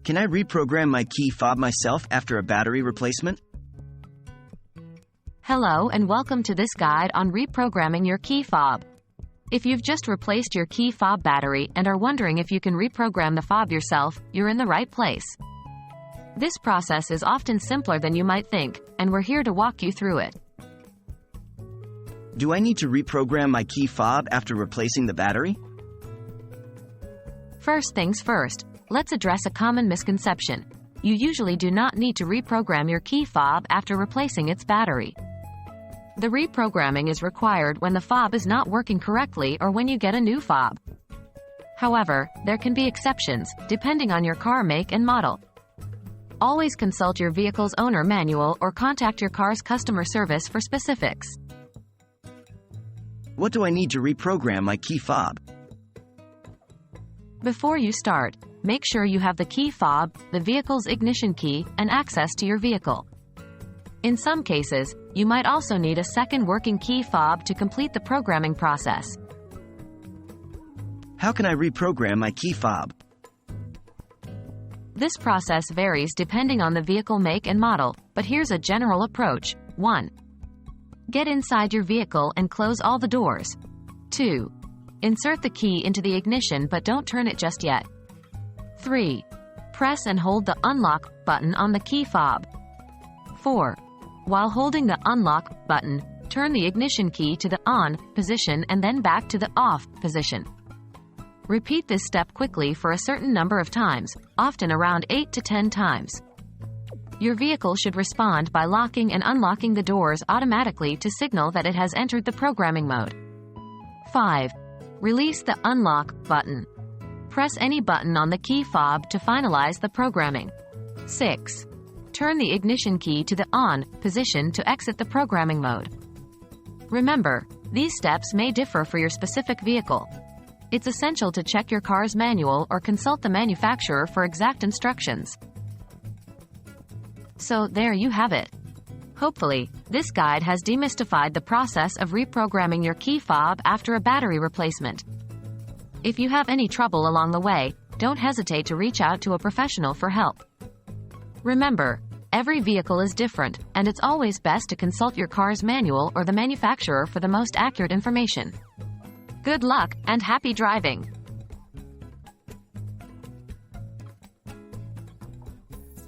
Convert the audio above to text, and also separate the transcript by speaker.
Speaker 1: Can I reprogram my key fob myself after a battery replacement?
Speaker 2: Hello and welcome to this guide on reprogramming your key fob. If you've just replaced your key fob battery and are wondering if you can reprogram the fob yourself, you're in the right place. This process is often simpler than you might think, and we're here to walk you through it.
Speaker 1: Do I need to reprogram my key fob after replacing the battery?
Speaker 2: First things first, let's address a common misconception. You usually do not need to reprogram your key fob after replacing its battery. The reprogramming is required when the fob is not working correctly or when you get a new fob. However, there can be exceptions, depending on your car make and model. Always consult your vehicle's owner manual or contact your car's customer service for specifics.
Speaker 1: What do I need to reprogram my key fob?
Speaker 2: Before you start, make sure you have the key fob, the vehicle's ignition key, and access to your vehicle. In some cases, you might also need a second working key fob to complete the programming process.
Speaker 1: How can I reprogram my key fob?
Speaker 2: This process varies depending on the vehicle make and model, but here's a general approach. 1. Get inside your vehicle and close all the doors. 2. Insert the key into the ignition but don't turn it just yet. 3. Press and hold the unlock button on the key fob. 4. While holding the unlock button, turn the ignition key to the on position and then back to the off position. Repeat this step quickly for a certain number of times, often around 8 to 10 times. Your vehicle should respond by locking and unlocking the doors automatically to signal that it has entered the programming mode. 5. Release the unlock button. Press any button on the key fob to finalize the programming. 6. Turn the ignition key to the on position to exit the programming mode. Remember, these steps may differ for your specific vehicle. It's essential to check your car's manual or consult the manufacturer for exact instructions. So there you have it. Hopefully, this guide has demystified the process of reprogramming your key fob after a battery replacement. If you have any trouble along the way, don't hesitate to reach out to a professional for help. Remember, every vehicle is different, and it's always best to consult your car's manual or the manufacturer for the most accurate information. Good luck, and happy driving!